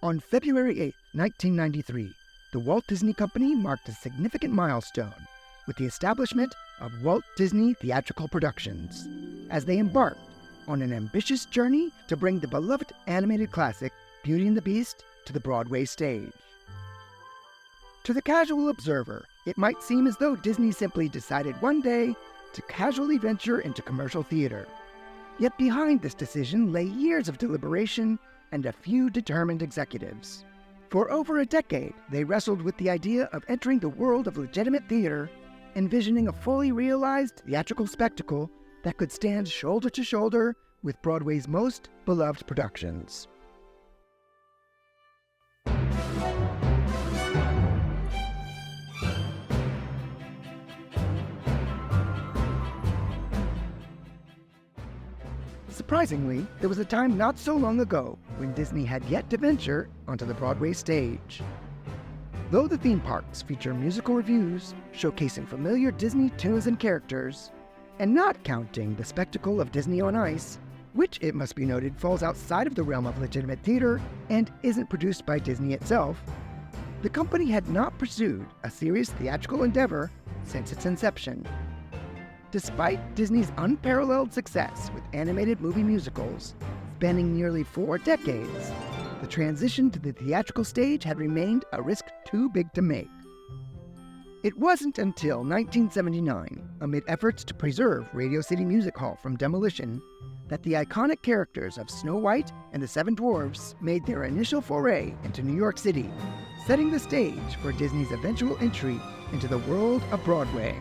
On February 8, 1993, the Walt Disney Company marked a significant milestone with the establishment of Walt Disney Theatrical Productions, as they embarked on an ambitious journey to bring the beloved animated classic Beauty and the Beast to the Broadway stage. To the casual observer, it might seem as though Disney simply decided one day to casually venture into commercial theater. Yet behind this decision lay years of deliberation and a few determined executives. For over a decade, they wrestled with the idea of entering the world of legitimate theater, envisioning a fully realized theatrical spectacle that could stand shoulder to shoulder with Broadway's most beloved productions. Surprisingly, there was a time not so long ago when Disney had yet to venture onto the Broadway stage. Though the theme parks feature musical reviews showcasing familiar Disney tunes and characters, and not counting the spectacle of Disney on Ice, which, it must be noted, falls outside of the realm of legitimate theater and isn't produced by Disney itself, the company had not pursued a serious theatrical endeavor since its inception. Despite Disney's unparalleled success with animated movie musicals spanning nearly 4 decades, the transition to the theatrical stage had remained a risk too big to make. It wasn't until 1979, amid efforts to preserve Radio City Music Hall from demolition, that the iconic characters of Snow White and the Seven Dwarfs made their initial foray into New York City, setting the stage for Disney's eventual entry into the world of Broadway.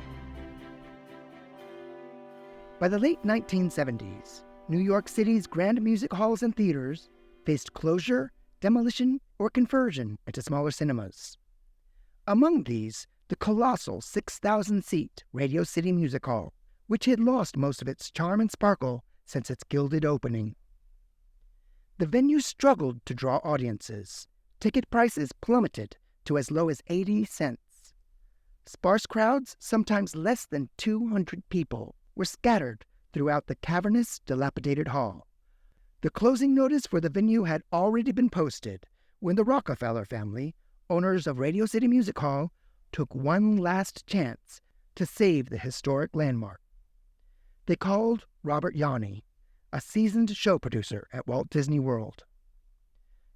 By the late 1970s, New York City's grand music halls and theaters faced closure, demolition, or conversion into smaller cinemas. Among these, the colossal 6,000-seat Radio City Music Hall, which had lost most of its charm and sparkle since its gilded opening. The venue struggled to draw audiences. Ticket prices plummeted to as low as 80 cents. Sparse crowds, sometimes less than 200 people, were scattered throughout the cavernous, dilapidated hall. The closing notice for the venue had already been posted when the Rockefeller family, owners of Radio City Music Hall, took one last chance to save the historic landmark. They called Robert Yanni, a seasoned show producer at Walt Disney World.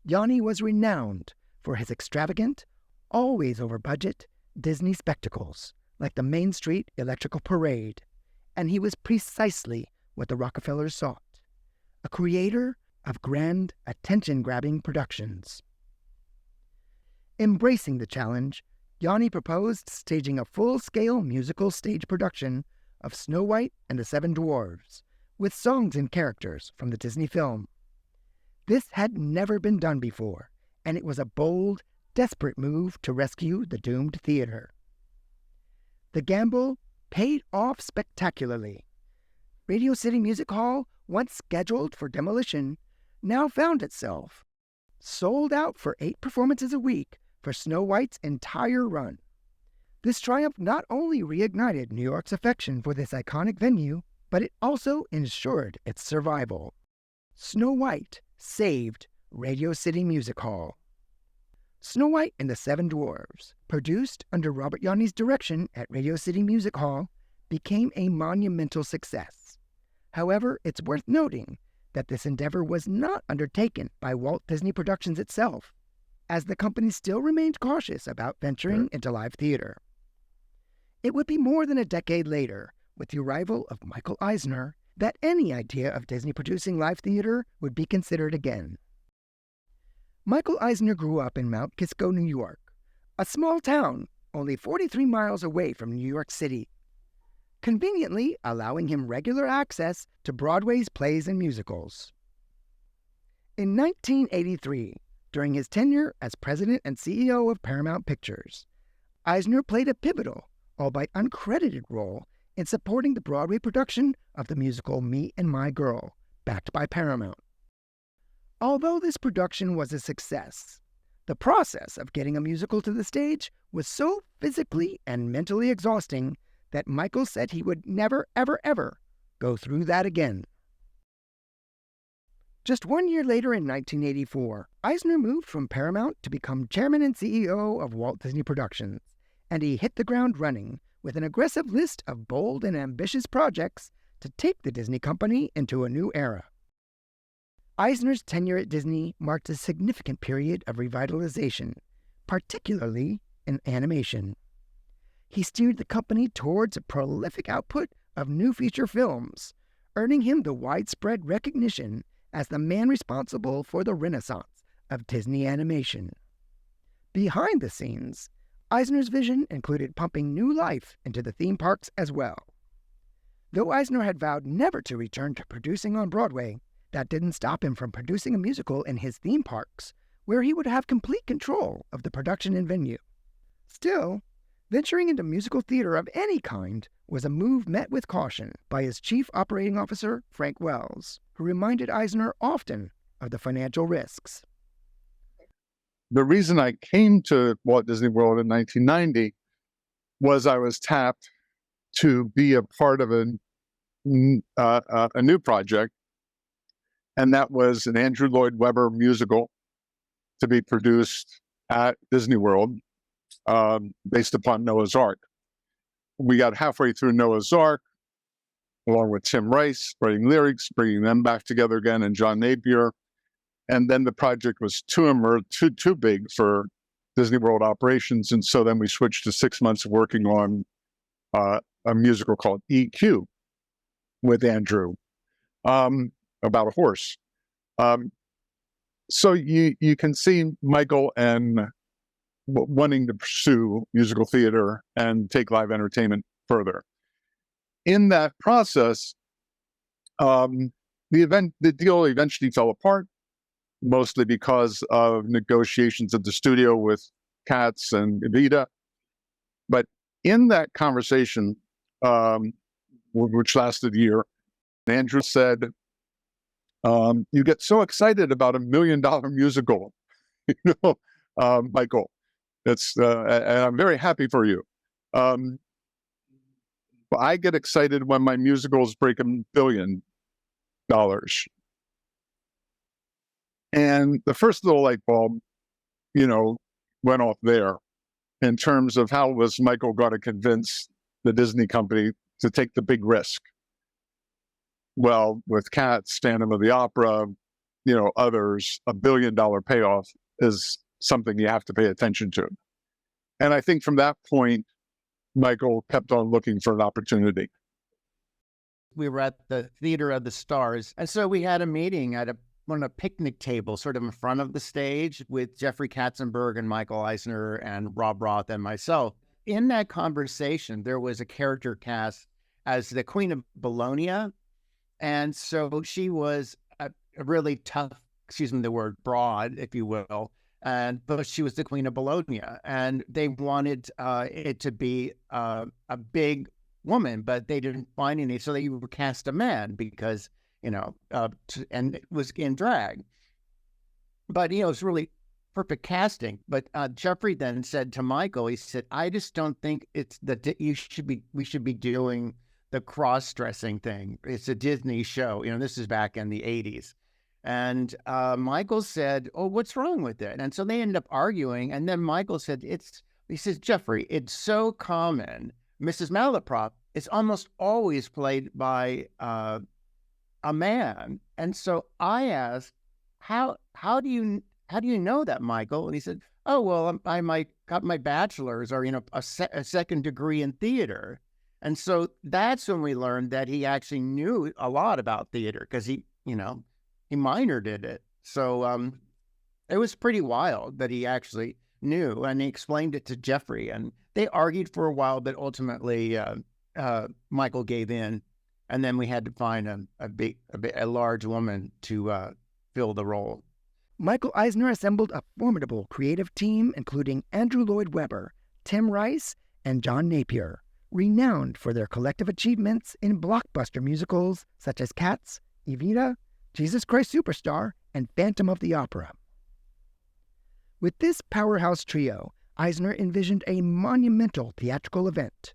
Yanni was renowned for his extravagant, always over budget, Disney spectacles, like the Main Street Electrical Parade, and he was precisely what the Rockefellers sought, a creator of grand, attention-grabbing productions. Embracing the challenge, Yanni proposed staging a full-scale musical stage production of Snow White and the Seven Dwarfs, with songs and characters from the Disney film. This had never been done before, and it was a bold, desperate move to rescue the doomed theater. The gamble paid off spectacularly. Radio City Music Hall, once scheduled for demolition, now found itself sold out for 8 performances a week for Snow White's entire run. This triumph not only reignited New York's affection for this iconic venue, but it also ensured its survival. Snow White saved Radio City Music Hall. Snow White and the Seven Dwarfs, produced under Robert Yanni's direction at Radio City Music Hall, became a monumental success. However, it's worth noting that this endeavor was not undertaken by Walt Disney Productions itself, as the company still remained cautious about venturing into live theater. It would be more than a decade later, with the arrival of Michael Eisner, that any idea of Disney producing live theater would be considered again. Michael Eisner grew up in Mount Kisco, New York, a small town only 43 miles away from New York City, conveniently allowing him regular access to Broadway's plays and musicals. In 1983, during his tenure as president and CEO of Paramount Pictures, Eisner played a pivotal, albeit uncredited role in supporting the Broadway production of the musical Me and My Girl, backed by Paramount. Although this production was a success, the process of getting a musical to the stage was so physically and mentally exhausting that Michael said he would never, ever, ever go through that again. Just 1 year later in 1984, Eisner moved from Paramount to become chairman and CEO of Walt Disney Productions, and he hit the ground running with an aggressive list of bold and ambitious projects to take the Disney company into a new era. Eisner's tenure at Disney marked a significant period of revitalization, particularly in animation. He steered the company towards a prolific output of new feature films, earning him the widespread recognition as the man responsible for the renaissance of Disney animation. Behind the scenes, Eisner's vision included pumping new life into the theme parks as well. Though Eisner had vowed never to return to producing on Broadway, that didn't stop him from producing a musical in his theme parks, where he would have complete control of the production and venue. Still, venturing into musical theater of any kind was a move met with caution by his chief operating officer, Frank Wells, who reminded Eisner often of the financial risks. The reason I came to Walt Disney World in 1990 was I was tapped to be a part of a new project, and that was an Andrew Lloyd Webber musical to be produced at Disney World, based upon Noah's Ark. We got halfway through Noah's Ark, along with Tim Rice writing lyrics, bringing them back together again, and John Napier. And then the project was too big for Disney World operations, and so then we switched to 6 months of working on a musical called EQ with Andrew, about a horse. So you can see Michael and wanting to pursue musical theater and take live entertainment further. In that process, the deal eventually fell apart, mostly because of negotiations at the studio with Katz and Evita. But in that conversation, which lasted a year, Andrew said, you get so excited about $1 million musical, Michael. And I'm very happy for you. I get excited when my musicals break $1 billion. And the first little light bulb, went off there in terms of how was Michael going to convince the Disney company to take the big risk. Well, with Katz, Phantom of the Opera, others, $1 billion payoff is something you have to pay attention to. And I think from that point, Michael kept on looking for an opportunity. We were at the Theater of the Stars, and so we had a meeting at on a picnic table sort of in front of the stage with Jeffrey Katzenberg and Michael Eisner and Rob Roth and myself. In that conversation, there was a character cast as the Queen of Bologna. And so she was a really tough, excuse me the word, broad, if you will. But she was the Queen of Bologna. And they wanted it to be a big woman, but they didn't find any. So they would cast a man because, and it was in drag. But, it was really perfect casting. But Jeffrey then said to Michael, he said, I just don't think it's that we should be doing the cross-dressing thing. It's a Disney show. This is back in the 80s. And Michael said, oh, what's wrong with it? And so they ended up arguing. And then Michael said, he says, Jeffrey, it's so common. Mrs. Malaprop is almost always played by a man. And so I asked, how do you know that, Michael? And he said, oh, well, I got my bachelor's or, a second degree in theater. And so that's when we learned that he actually knew a lot about theater because he minored in it. So it was pretty wild that he actually knew, and he explained it to Jeffrey, and they argued for a while, but ultimately Michael gave in, and then we had to find a large woman to fill the role. Michael Eisner assembled a formidable creative team, including Andrew Lloyd Webber, Tim Rice, and John Napier, renowned for their collective achievements in blockbuster musicals such as Cats, Evita, Jesus Christ Superstar, and Phantom of the Opera. With this powerhouse trio, Eisner envisioned a monumental theatrical event,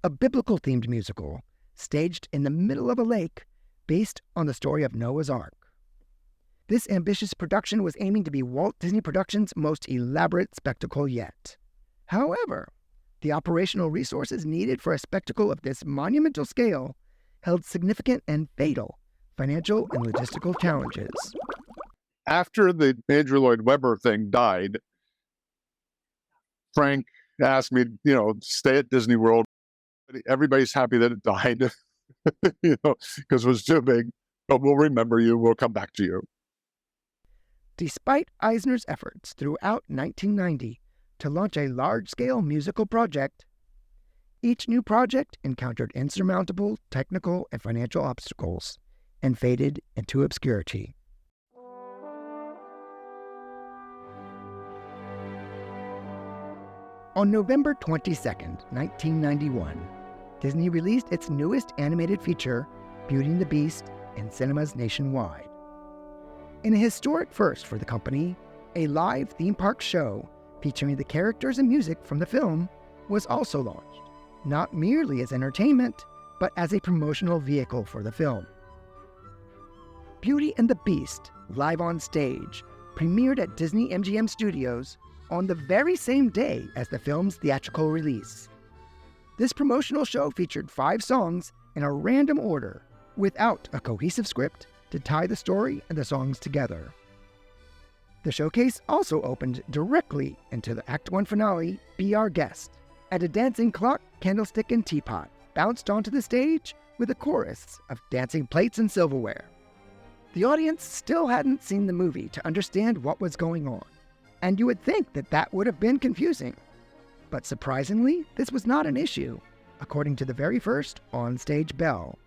a biblical-themed musical staged in the middle of a lake based on the story of Noah's Ark. This ambitious production was aiming to be Walt Disney Productions' most elaborate spectacle yet. However, the operational resources needed for a spectacle of this monumental scale held significant and fatal financial and logistical challenges. After the Andrew Lloyd Webber thing died, Frank asked me, stay at Disney World. Everybody's happy that it died, because it was too big, but we'll remember you. We'll come back to you. Despite Eisner's efforts throughout 1990 to launch a large-scale musical project, each new project encountered insurmountable technical and financial obstacles and faded into obscurity. On November 22, 1991, Disney released its newest animated feature, Beauty and the Beast, in cinemas nationwide. In a historic first for the company, a live theme park show featuring the characters and music from the film was also launched, not merely as entertainment, but as a promotional vehicle for the film. Beauty and the Beast, live on stage, premiered at Disney MGM Studios on the very same day as the film's theatrical release. This promotional show featured 5 songs in a random order, without a cohesive script to tie the story and the songs together. The showcase also opened directly into the Act 1 finale, Be Our Guest, and a dancing clock, candlestick, and teapot bounced onto the stage with a chorus of dancing plates and silverware. The audience still hadn't seen the movie to understand what was going on, and you would think that would have been confusing. But surprisingly, this was not an issue, according to the very first on-stage bell.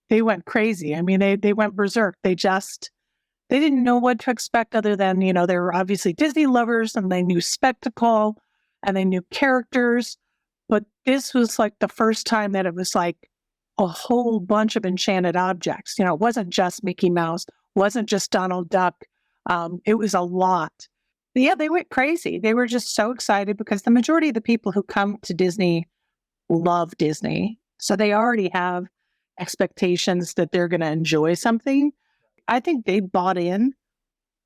They went crazy. I mean, they went berserk. They didn't know what to expect other than, they were obviously Disney lovers and they knew spectacle and they knew characters. But this was like the first time that it was like a whole bunch of enchanted objects. It wasn't just Mickey Mouse, wasn't just Donald Duck. It was a lot. But yeah, they went crazy. They were just so excited because the majority of the people who come to Disney love Disney. So they already have expectations that they're going to enjoy something. I think they bought in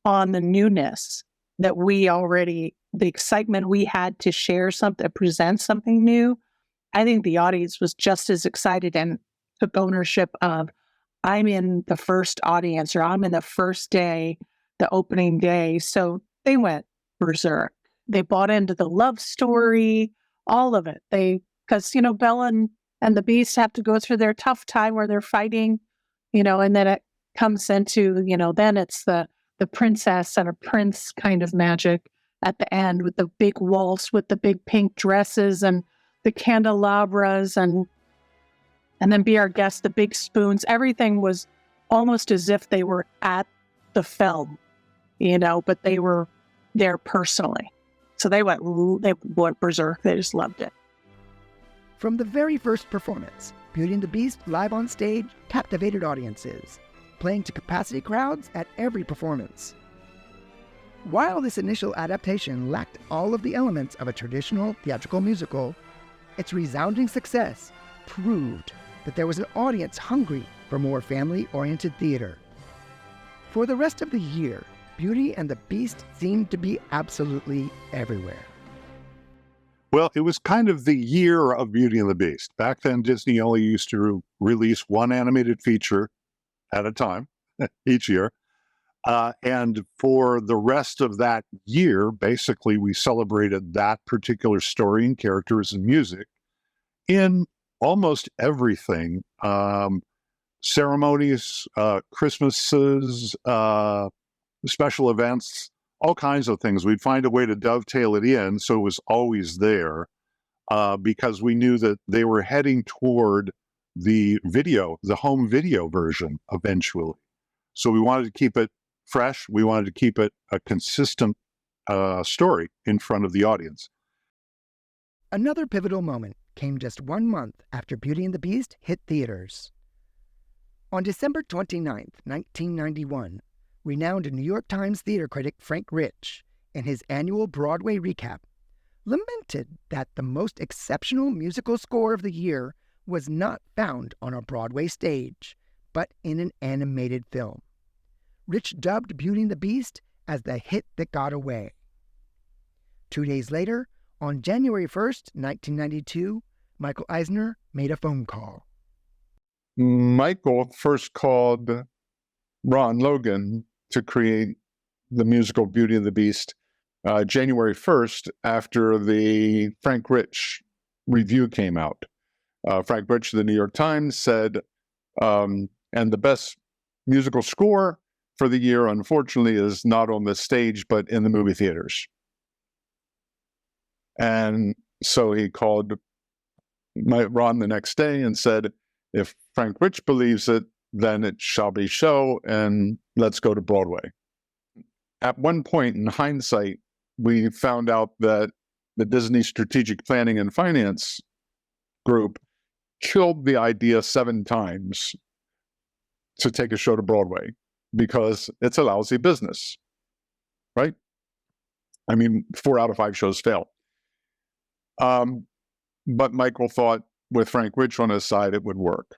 on the newness that the excitement we had to share something, present something new. I think the audience was just as excited and took ownership of, I'm in the first audience, or I'm in the first day, the opening day. So they went berserk. They bought into the love story, all of it. Because Bella and the Beast have to go through their tough time where they're fighting, and then it comes into, then it's the princess and a prince kind of magic at the end with the big waltz, with the big pink dresses and the candelabras and then Be Our Guest, the big spoons. Everything was almost as if they were at the film, but they were there personally. So they went berserk. They just loved it. From the very first performance, Beauty and the Beast live on stage captivated audiences, playing to capacity crowds at every performance. While this initial adaptation lacked all of the elements of a traditional theatrical musical, its resounding success proved that there was an audience hungry for more family-oriented theater. For the rest of the year, Beauty and the Beast seemed to be absolutely everywhere. Well, it was kind of the year of Beauty and the Beast. Back then, Disney only used to release one animated feature at a time each year. And for the rest of that year, basically, we celebrated that particular story and characters and music in almost everything. Ceremonies, Christmases, special events, all kinds of things. We'd find a way to dovetail it in so it was always there, because we knew that they were heading toward the home video version eventually. So we wanted to keep it fresh. We wanted to keep it a consistent story in front of the audience. Another pivotal moment came just 1 month after Beauty and the Beast hit theaters. On December 29, 1991, renowned New York Times theater critic Frank Rich, in his annual Broadway recap, lamented that the most exceptional musical score of the year was not found on a Broadway stage, but in an animated film. Rich dubbed Beauty and the Beast as the hit that got away. 2 days later, on January 1st, 1992, Michael Eisner made a phone call. Michael first called Ron Logan to create the musical Beauty and the Beast January 1st after the Frank Rich review came out. Frank Rich of the New York Times said, and the best musical score for the year, unfortunately, is not on the stage, but in the movie theaters. And so he called Ron the next day and said, if Frank Rich believes it, then it shall be show, and let's go to Broadway. At one point in hindsight, we found out that the Disney Strategic Planning and Finance group killed the idea 7 times to take a show to Broadway because it's a lousy business, right? I mean, 4 out of 5 shows fail. But Michael thought with Frank Rich on his side, it would work.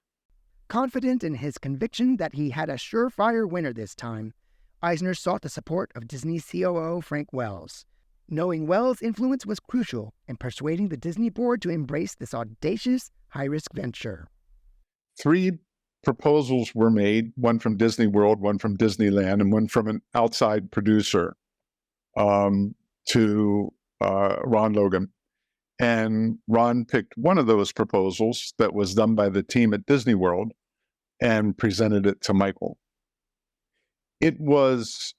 Confident in his conviction that he had a surefire winner this time, Eisner sought the support of Disney COO Frank Wells, knowing Wells' influence was crucial in persuading the Disney board to embrace this audacious, high-risk venture. 3 proposals were made, one from Disney World, one from Disneyland, and one from an outside producer to Ron Logan. And Ron picked one of those proposals that was done by the team at Disney World and presented it to Michael. It was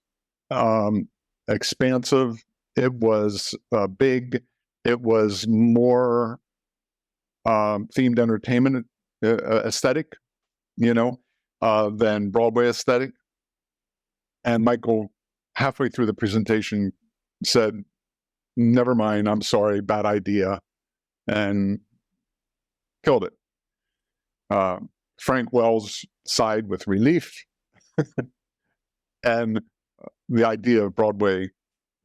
expansive. It was big. It was more themed entertainment aesthetic, than Broadway aesthetic. And Michael, halfway through the presentation, said, "Never mind, I'm sorry, bad idea," and killed it. Frank Wells sighed with relief, and the idea of Broadway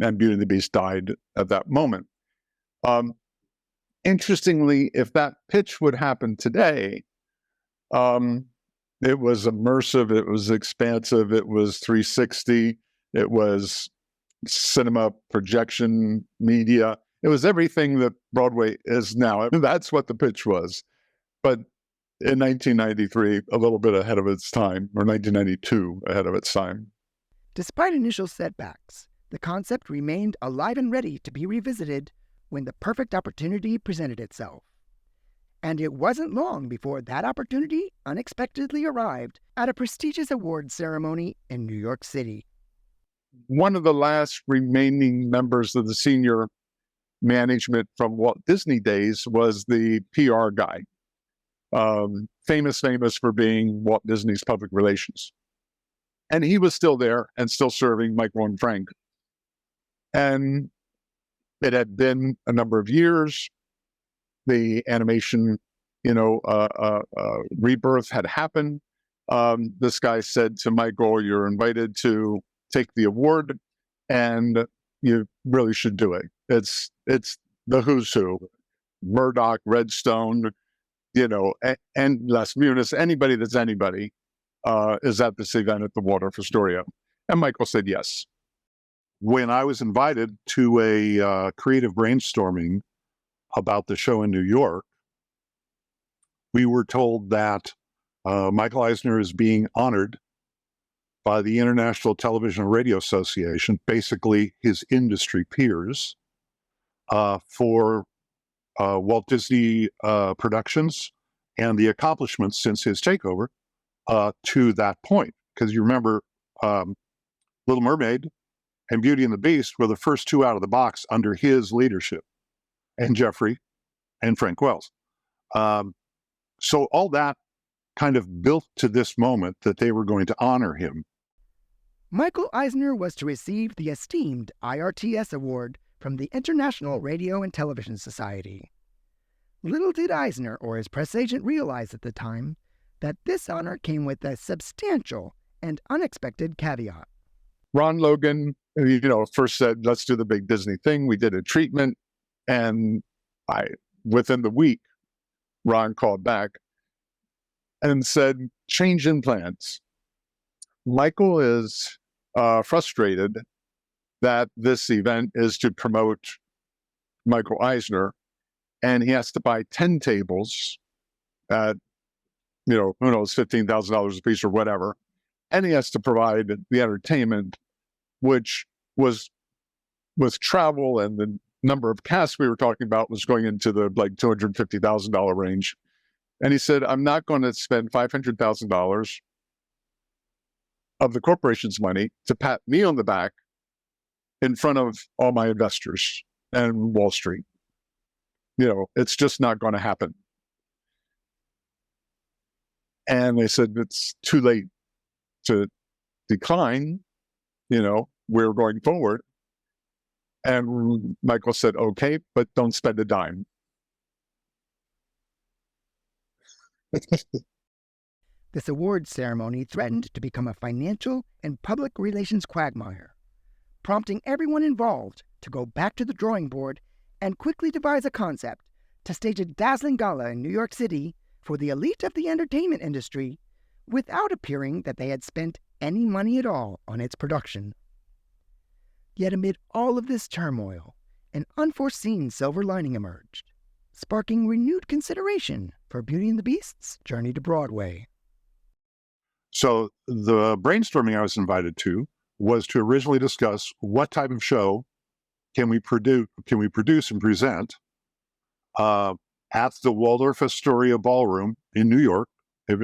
and Beauty and the Beast died at that moment. Interestingly, if that pitch would happen today, it was immersive, it was expansive, it was 360, it was cinema projection media. It was everything that Broadway is now. That's what the pitch was. But in 1993, a little bit ahead of its time, or 1992, ahead of its time. Despite initial setbacks, the concept remained alive and ready to be revisited when the perfect opportunity presented itself. And it wasn't long before that opportunity unexpectedly arrived at a prestigious awards ceremony in New York City. One of the last remaining members of the senior management from Walt Disney days was the PR guy, famous for being Walt Disney's public relations. And he was still there and still serving Michael and Frank. And it had been a number of years. The animation, rebirth had happened. This guy said to Michael, "You're invited to take the award, and you really should do it. It's the who's who, Murdoch, Redstone, and Les Muniz, anybody that's anybody is at this event at the Waldorf Astoria." And Michael said yes. When I was invited to a creative brainstorming about the show in New York, we were told that Michael Eisner is being honored by the International Television and Radio Association, basically his industry peers, for Walt Disney Productions and the accomplishments since his takeover to that point. Because you remember, Little Mermaid and Beauty and the Beast were the first 2 out of the box under his leadership, and Jeffrey and Frank Wells. So all that kind of built to this moment that they were going to honor him. Michael Eisner was to receive the esteemed IRTS Award from the International Radio and Television Society. Little did Eisner or his press agent realize at the time that this honor came with a substantial and unexpected caveat. Ron Logan, first said, "Let's do the big Disney thing." We did a treatment, and within the week, Ron called back and said, "Change in plans." Michael is frustrated that this event is to promote Michael Eisner, and he has to buy 10 tables at, who knows, $15,000 a piece or whatever. And he has to provide the entertainment, which was with travel and the number of casts we were talking about was going into the like $250,000 range. And he said, I'm not going to spend $500,000 of the corporation's money to pat me on the back in front of all my investors and Wall Street. It's just not going to happen. And they said, it's too late to decline, we're going forward. And Michael said, okay, but don't spend a dime. This awards ceremony threatened to become a financial and public relations quagmire, prompting everyone involved to go back to the drawing board and quickly devise a concept to stage a dazzling gala in New York City for the elite of the entertainment industry without appearing that they had spent any money at all on its production. Yet amid all of this turmoil, an unforeseen silver lining emerged, sparking renewed consideration for Beauty and the Beast's journey to Broadway. So the brainstorming I was invited to was to originally discuss what type of show can we produce and present at the Waldorf Astoria Ballroom in New York,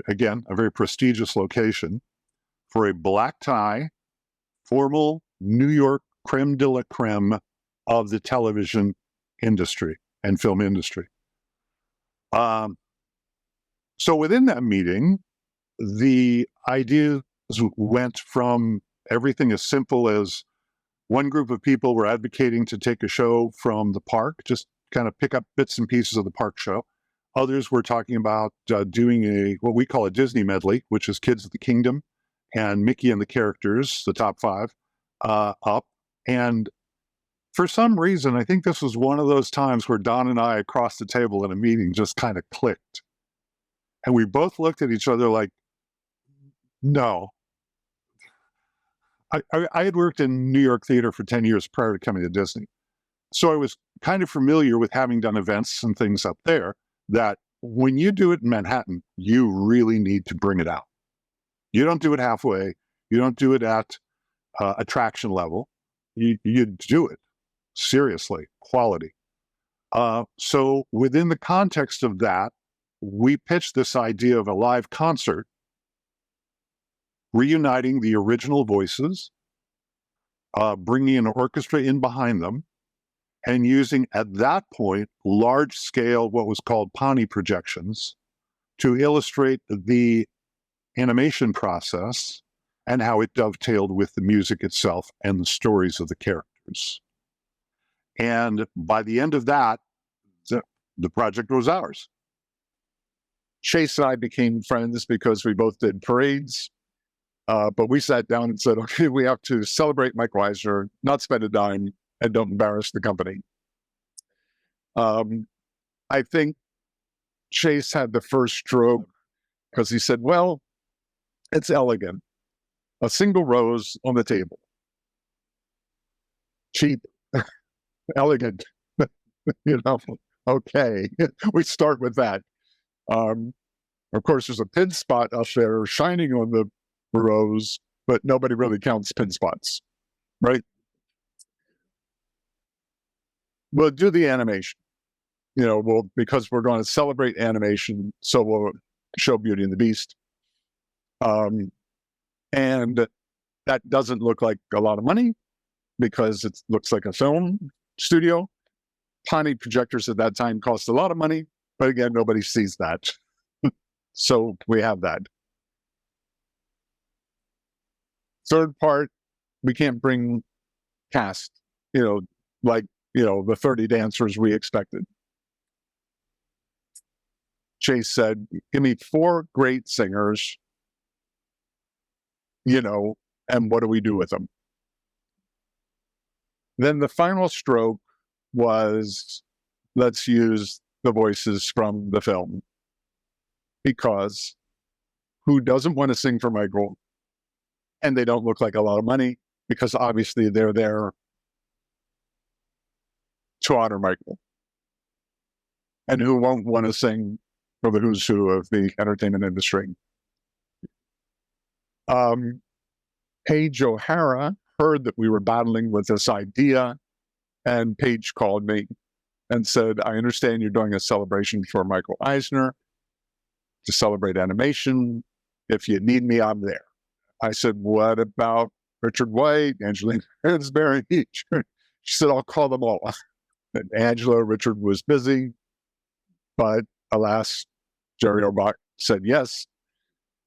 again, a very prestigious location, for a black tie, formal New York creme de la creme of the television industry and film industry. So within that meeting, the ideas went from everything as simple as one group of people were advocating to take a show from the park, just kind of pick up bits and pieces of the park show. Others were talking about doing what we call a Disney medley, which is Kids of the Kingdom and Mickey and the Characters, the top 5, up. And for some reason, I think this was one of those times where Don and I across the table in a meeting just kind of clicked. And we both looked at each other like, no. I had worked in New York theater for 10 years prior to coming to Disney. So I was kind of familiar with having done events and things up there, that when you do it in Manhattan, you really need to bring it out. You don't do it halfway. You don't do it at attraction level. You do it seriously, quality. So within the context of that, we pitched this idea of a live concert, reuniting the original voices, bringing an orchestra in behind them, and using, at that point, large-scale, what was called Pawnee projections, to illustrate the animation process and how it dovetailed with the music itself and the stories of the characters. And by the end of that, the project was ours. Chase and I became friends because we both did parades, but we sat down and said, okay, we have to celebrate Michael Eisner, not spend a dime, and don't embarrass the company. I think Chase had the first stroke because he said, well, it's elegant. A single rose on the table. Cheap, elegant, okay. We start with that. Of course, there's a pin spot up there shining on the rose, but nobody really counts pin spots, right? We'll do the animation, because we're going to celebrate animation, so we'll show Beauty and the Beast. And that doesn't look like a lot of money because it looks like a film studio. Pawnee projectors at that time cost a lot of money, but again, nobody sees that. So we have that. Third part, we can't bring cast, like, the 30 dancers we expected. Chase said, give me 4 great singers, and what do we do with them? Then the final stroke was, let's use the voices from the film. Because who doesn't want to sing for Michael? and they don't look like a lot of money because obviously they're there to honor Michael. And who won't want to sing for the who's who of the entertainment industry? Paige O'Hara heard that we were battling with this idea, and Paige called me and said, I understand you're doing a celebration for Michael Eisner to celebrate animation. If you need me, I'm there. I said, what about Richard White, Angelina Lansbury? She said, I'll call them all. And Angela, Richard was busy, but alas, Jerry Orbach said yes.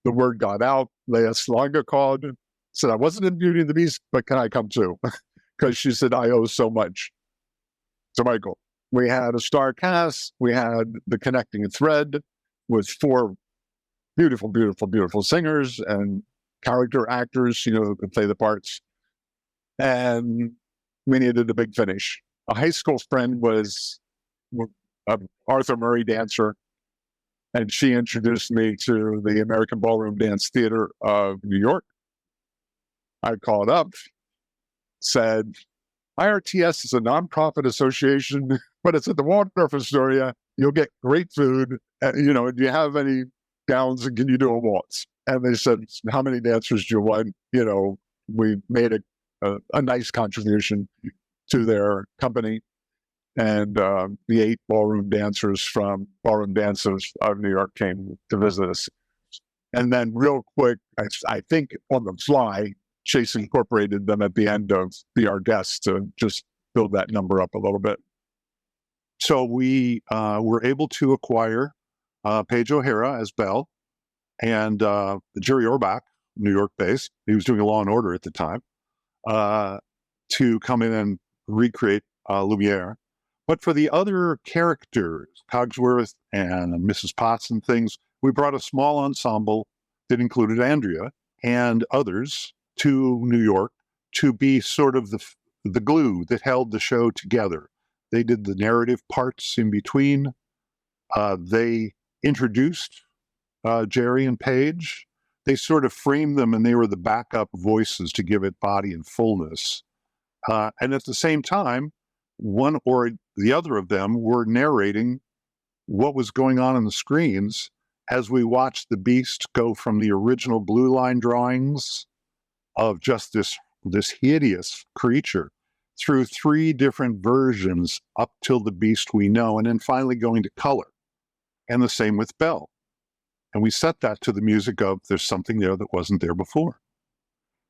The word got out. Lea Salonga called, said, I wasn't in Beauty and the Beast, but can I come too? Because she said, I owe so much to Michael. We had a star cast. We had the connecting thread with 4 beautiful, beautiful, beautiful singers and character actors, who could play the parts. And we needed a big finish. A high school friend was an Arthur Murray dancer, and she introduced me to the American Ballroom Dance Theater of New York. I called up, said, IRTS is a nonprofit association, but it's at the Waldorf Astoria. You'll get great food. Do you have any gowns, and can you do a waltz? And they said, how many dancers do you want? We made a nice contribution to their company. And the 8 ballroom dancers from Ballroom Dancers of New York came to visit us. And then real quick, I think on the fly, Chase incorporated them at the end of Be Our Guest to just build that number up a little bit. So we were able to acquire Paige O'Hara as Belle, and Jerry Orbach, New York-based, he was doing Law and Order at the time, to come in and recreate Lumiere. But for the other characters, Cogsworth and Mrs. Potts and things, we brought a small ensemble that included Andrea and others to New York to be sort of the glue that held the show together. They did the narrative parts in between. They introduced Jerry and Paige. They sort of framed them, and they were the backup voices to give it body and fullness. And at the same time, one or the other of them were narrating what was going on the screens as we watched the Beast go from the original Blue Line drawings of just this hideous creature through 3 different versions up till the Beast we know, and then finally going to color. And the same with Belle. And we set that to the music of There's Something There That Wasn't There Before.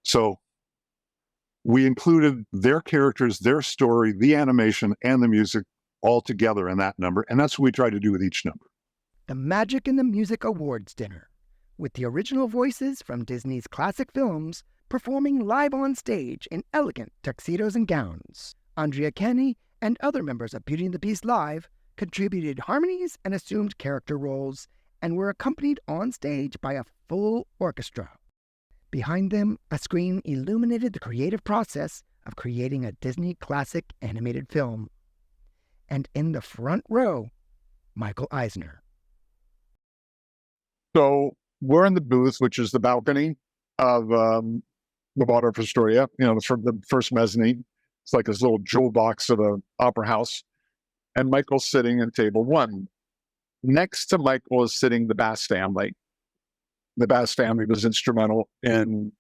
So we included their characters, their story, the animation, and the music all together in that number. And that's what we try to do with each number. The Magic in the Music Awards Dinner, with the original voices from Disney's classic films performing live on stage in elegant tuxedos and gowns. Andrea Kenny and other members of Beauty and the Beast Live contributed harmonies and assumed character roles, and were accompanied on stage by a full orchestra. Behind them, a screen illuminated the creative process of creating a Disney classic animated film. And in the front row, Michael Eisner. So we're in the booth, which is the balcony of the Waldorf Astoria, the first mezzanine. It's like this little jewel box of an opera house. And Michael's sitting at table 1. Next to Michael is sitting the Bass family. The Bass family was instrumental in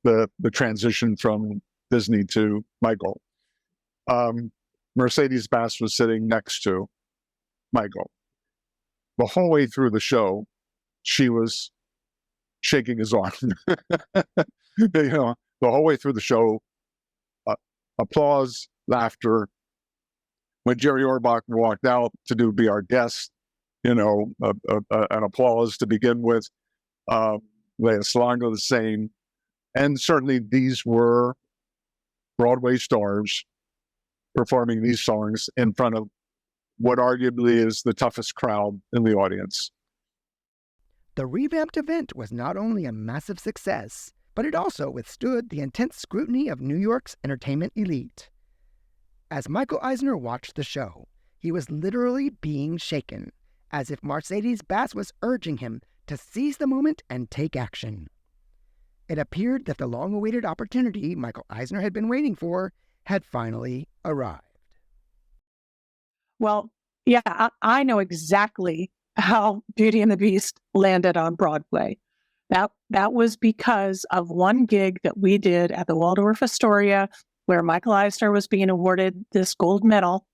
the transition from Disney to Michael. Mercedes Bass was sitting next to Michael. The whole way through the show, she was shaking his arm. The whole way through the show, applause, laughter. When Jerry Orbach walked out to Be Our Guest, an applause to begin with. Lea Salonga the same. And certainly these were Broadway stars performing these songs in front of what arguably is the toughest crowd in the audience. The revamped event was not only a massive success, but it also withstood the intense scrutiny of New York's entertainment elite. As Michael Eisner watched the show, he was literally being shaken, as if Mercedes Bass was urging him to seize the moment and take action. it appeared that the long-awaited opportunity Michael Eisner had been waiting for had finally arrived. Well, yeah, I know exactly how Beauty and the Beast landed on Broadway. That was because of one gig that we did at the Waldorf Astoria, where Michael Eisner was being awarded this gold medal.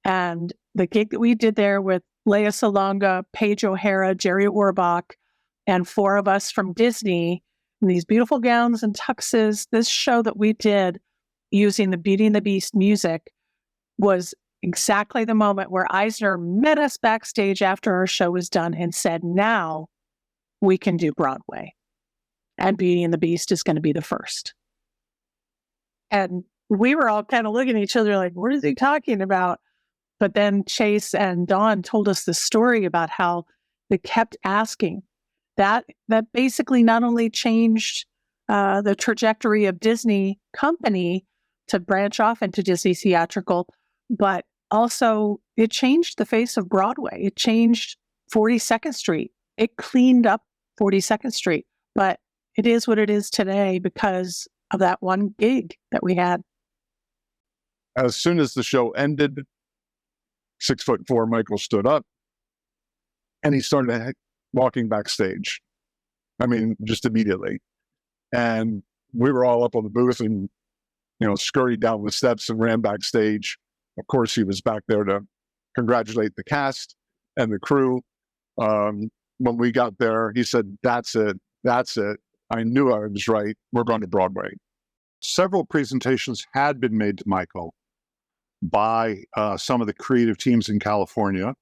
And the gig that we did there with Lea Salonga, Paige O'Hara, Jerry Orbach, and 4 of us from Disney in these beautiful gowns and tuxes, this show that we did using the Beauty and the Beast music was exactly the moment where Eisner met us backstage after our show was done and said, now we can do Broadway. And Beauty and the Beast is going to be the first. And we were all kind of looking at each other like, what is he talking about? But then Chase and Dawn told us the story about how they kept asking. That basically not only changed the trajectory of Disney company to branch off into Disney theatrical, but also it changed the face of Broadway. It changed 42nd Street. It cleaned up 42nd Street. But it is what it is today because of that one gig that we had. As soon as the show ended, 6'4" Michael stood up and he started walking backstage. I mean, just immediately. And we were all up on the booth and, scurried down the steps and ran backstage. Of course, he was back there to congratulate the cast and the crew. When we got there, he said, that's it. I knew I was right. We're going to Broadway. Several presentations had been made to Michael by some of the creative teams in California.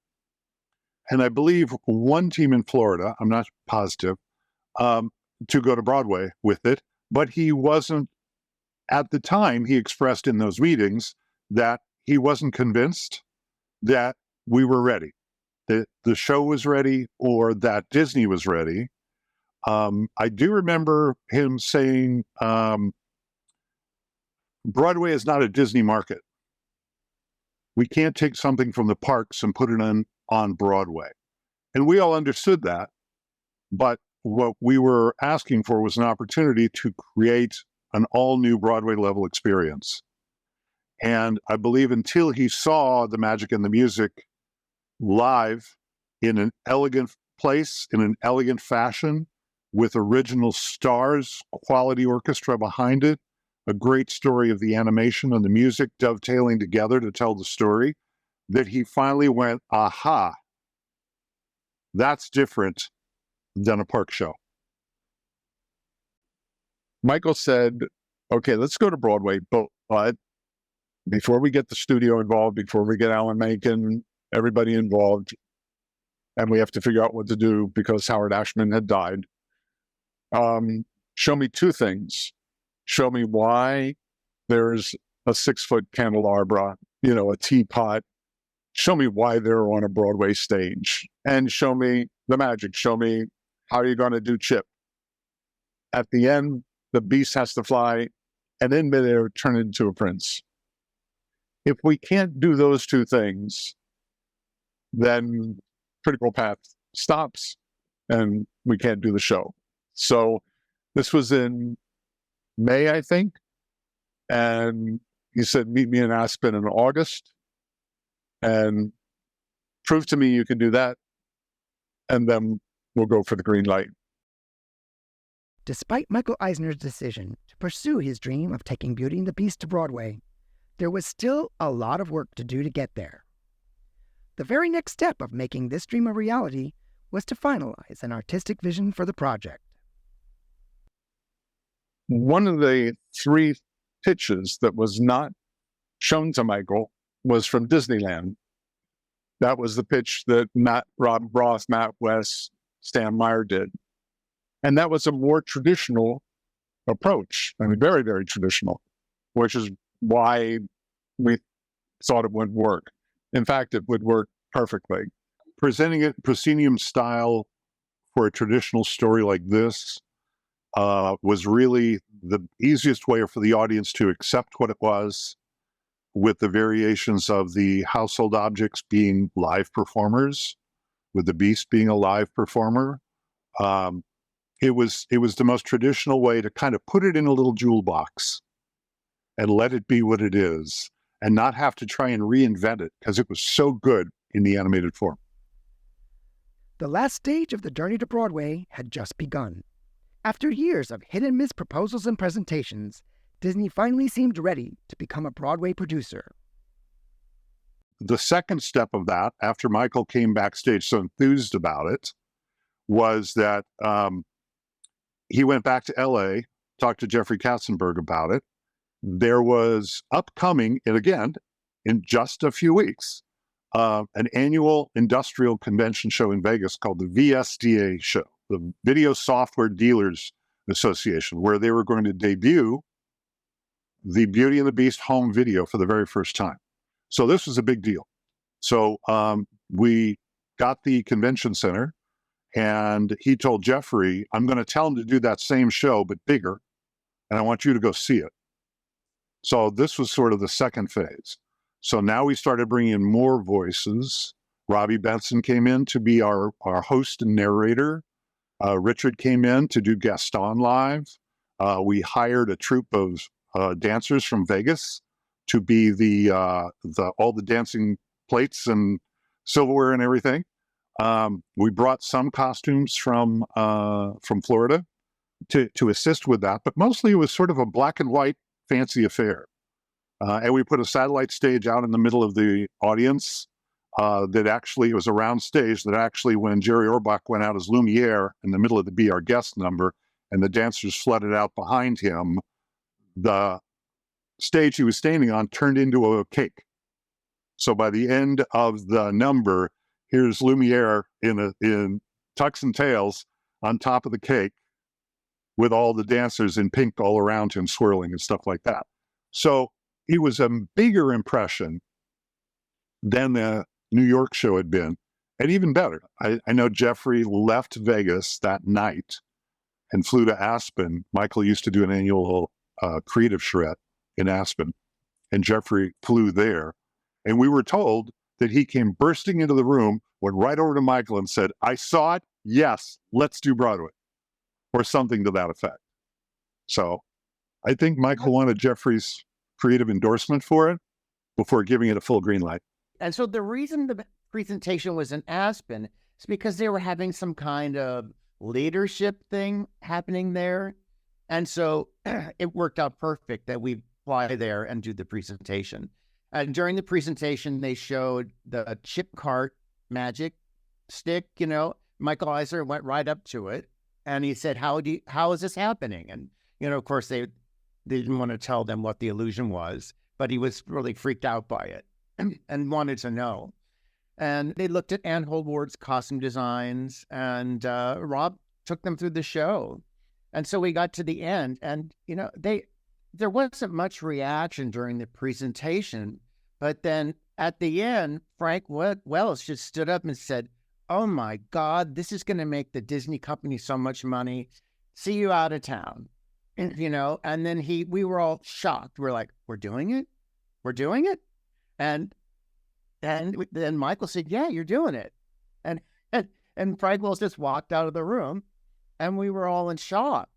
And I believe one team in Florida, I'm not positive, to go to Broadway with it. But he wasn't, at the time, he expressed in those meetings that he wasn't convinced that we were ready, that the show was ready or that Disney was ready. I do remember him saying, Broadway is not a Disney market. We can't take something from the parks and put it on Broadway. And we all understood that. But what we were asking for was an opportunity to create an all-new Broadway level experience. And I believe until he saw the magic and the music live in an elegant place, in an elegant fashion, with original stars, quality orchestra behind it, a great story of the animation and the music dovetailing together to tell the story, that he finally went, aha, that's different than a park show. Michael said, okay, let's go to Broadway, but before we get the studio involved, before we get Alan Menken, everybody involved, and we have to figure out what to do because Howard Ashman had died, show me 2 things. Show me why there's a 6-foot candelabra, a teapot. Show me why they're on a Broadway stage, and show me the magic. Show me how you're going to do Chip. At the end, the beast has to fly and in midair turn into a prince. If we can't do those 2 things, then Critical Path stops and we can't do the show. So this was in May, I think. And he said, meet me in Aspen in August and prove to me you can do that. And then we'll go for the green light. Despite Michael Eisner's decision to pursue his dream of taking Beauty and the Beast to Broadway, there was still a lot of work to do to get there. The very next step of making this dream a reality was to finalize an artistic vision for the project. One of the 3 pitches that was not shown to Michael was from Disneyland. That was the pitch that Rob Roth, Matt West, Stan Meyer did. And that was a more traditional approach. I mean, very, very traditional, which is why we thought it would work. In fact, it would work perfectly. Presenting it proscenium style for a traditional story like this was really the easiest way for the audience to accept what it was, with the variations of the household objects being live performers, with the beast being a live performer. it was the most traditional way to kind of put it in a little jewel box and let it be what it is and not have to try and reinvent it because it was so good in the animated form. The last stage of the journey to Broadway had just begun. After years of hit-and-miss proposals and presentations, Disney finally seemed ready to become a Broadway producer. The second step of that, after Michael came backstage so enthused about it, was that he went back to LA, talked to Jeffrey Katzenberg about it. There was upcoming, and again, in just a few weeks, an annual industrial convention show in Vegas called the VSDA show, the Video Software Dealers Association, where they were going to debut the Beauty and the Beast home video for the very first time. So this was a big deal. So we got the convention center, and he told Jeffrey, I'm going to tell him to do that same show, but bigger, and I want you to go see it. So this was sort of the second phase. So now we started bringing in more voices. Robbie Benson came in to be our host and narrator. Richard came in to do Gaston live. We hired a troupe of dancers from Vegas to be all the dancing plates and silverware and everything. We brought some costumes from Florida to assist with that, but mostly it was sort of a black and white fancy affair. And we put a satellite stage out in the middle of the audience that actually, it was a round stage that actually, when Jerry Orbach went out as Lumiere in the middle of the Be Our Guest number and the dancers flooded out behind him, the stage he was standing on turned into a cake. So by the end of the number, here's Lumiere in tux and tails on top of the cake with all the dancers in pink all around him swirling and stuff like that. So it was a bigger impression than the New York show had been, and even better. I know Jeffrey left Vegas that night and flew to Aspen. Michael used to do an annual creative charrette in Aspen, and Jeffrey flew there. And we were told that he came bursting into the room, went right over to Michael and said, I saw it, yes, let's do Broadway, or something to that effect. So I think Michael wanted Jeffrey's creative endorsement for it before giving it a full green light. And so the reason the presentation was in Aspen is because they were having some kind of leadership thing happening there. And so it worked out perfect that we fly there and do the presentation. And during the presentation, they showed the chip cart magic stick, Michael Eisner went right up to it and he said, how is this happening? And, of course, they didn't want to tell them what the illusion was, but he was really freaked out by it and wanted to know. And they looked at Ann Holdward's costume designs, and Rob took them through the show. And so we got to the end, and, there wasn't much reaction during the presentation, but then at the end, Frank Wells just stood up and said, oh my God, this is going to make the Disney company so much money. See you out of town. And, and then we were all shocked. We're like, we're doing it? We're doing it? And then Michael said, yeah, you're doing it. And Frank Wells just walked out of the room, and we were all in shock,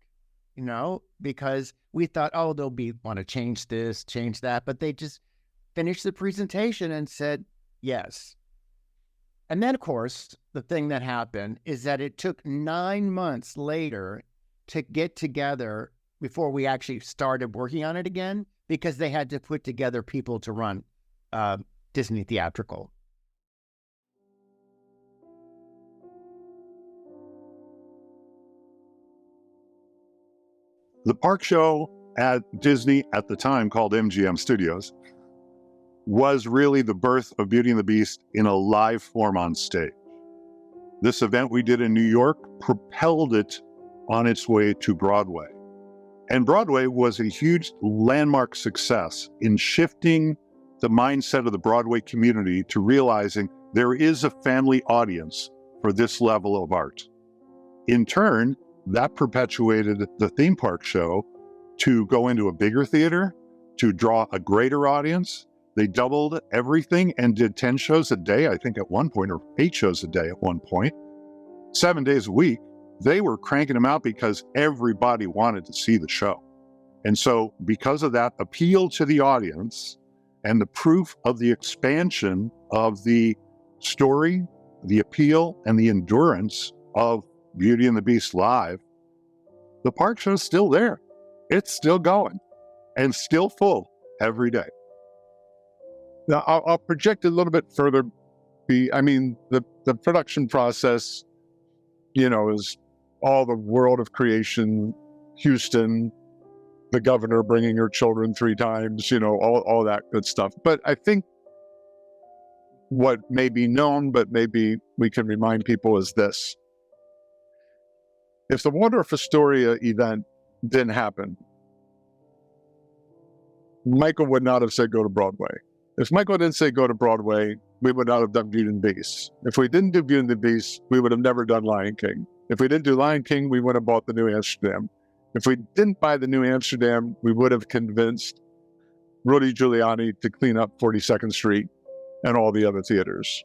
because we thought, oh, they'll want to change this, change that. But they just finished the presentation and said, yes. And then, of course, the thing that happened is that it took 9 months later to get together before we actually started working on it again, because they had to put together people to run Disney Theatrical. The park show at Disney at the time, called MGM Studios, was really the birth of Beauty and the Beast in a live form on stage. This event we did in New York propelled it on its way to Broadway. And Broadway was a huge landmark success in shifting the mindset of the Broadway community to realizing there is a family audience for this level of art. In turn, that perpetuated the theme park show to go into a bigger theater, to draw a greater audience. They doubled everything and did 10 shows a day, I think at one point, or 8 shows a day at one point. 7 days a week, they were cranking them out because everybody wanted to see the show. And so because of that appeal to the audience and the proof of the expansion of the story, the appeal and the endurance of Beauty and the Beast live, the park show's still there. It's still going and still full every day. Now, I'll project a little bit further. The production process, is all the world of creation, Houston, the governor bringing her children 3 times, all that good stuff. But I think what may be known, but maybe we can remind people, is this. If the Waldorf Astoria event didn't happen, Michael would not have said go to Broadway. If Michael didn't say go to Broadway, we would not have done Beauty and the Beast. If we didn't do Beauty and the Beast, we would have never done Lion King. If we didn't do Lion King, we would have bought the New Amsterdam. If we didn't buy the New Amsterdam, we would have convinced Rudy Giuliani to clean up 42nd Street and all the other theaters.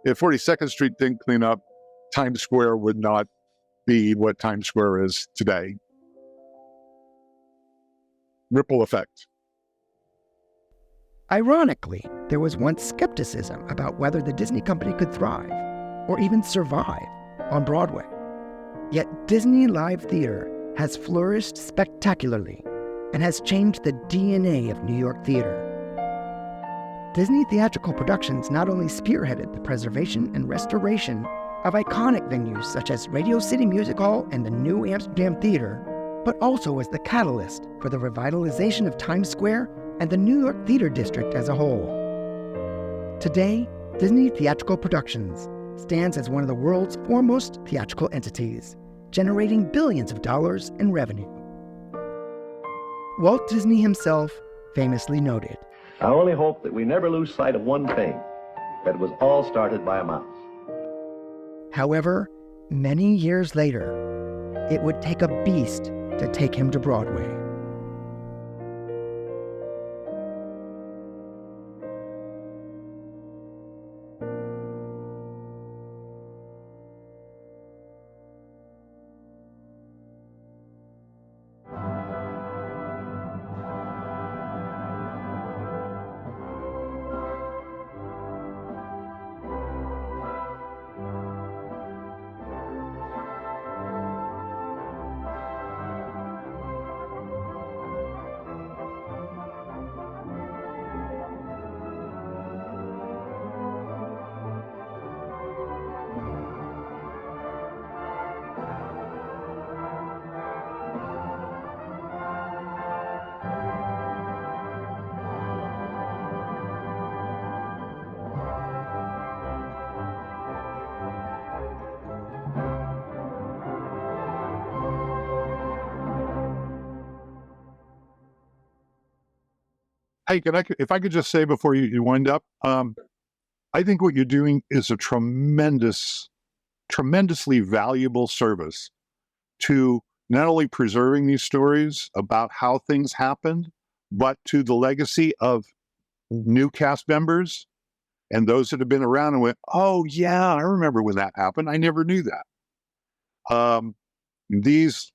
If 42nd Street didn't clean up, Times Square would not be what Times Square is today. Ripple effect. Ironically, there was once skepticism about whether the Disney company could thrive, or even survive, on Broadway. Yet Disney Live Theater has flourished spectacularly and has changed the DNA of New York theater. Disney Theatrical Productions not only spearheaded the preservation and restoration of iconic venues such as Radio City Music Hall and the New Amsterdam Theater, but also was the catalyst for the revitalization of Times Square and the New York Theater District as a whole. Today, Disney Theatrical Productions stands as one of the world's foremost theatrical entities, generating billions of dollars in revenue. Walt Disney himself famously noted, I only hope that we never lose sight of one thing, that it was all started by a mouse. However, many years later, it would take a beast to take him to Broadway. Hey, if I could just say before you wind up, I think what you're doing is a tremendously valuable service to not only preserving these stories about how things happened, but to the legacy of new cast members and those that have been around and went, oh yeah, I remember when that happened. I never knew that. These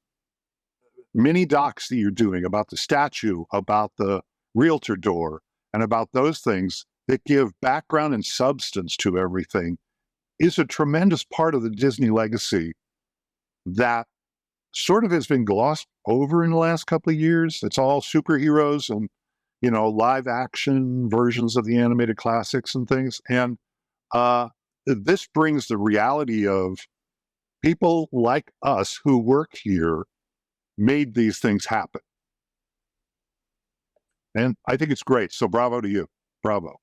mini docs that you're doing about the statue, about the realtor door, and about those things that give background and substance to everything is a tremendous part of the Disney legacy that sort of has been glossed over in the last couple of years. It's all superheroes and, live action versions of the animated classics and things. And this brings the reality of people like us who work here made these things happen. And I think it's great. So bravo to you. Bravo.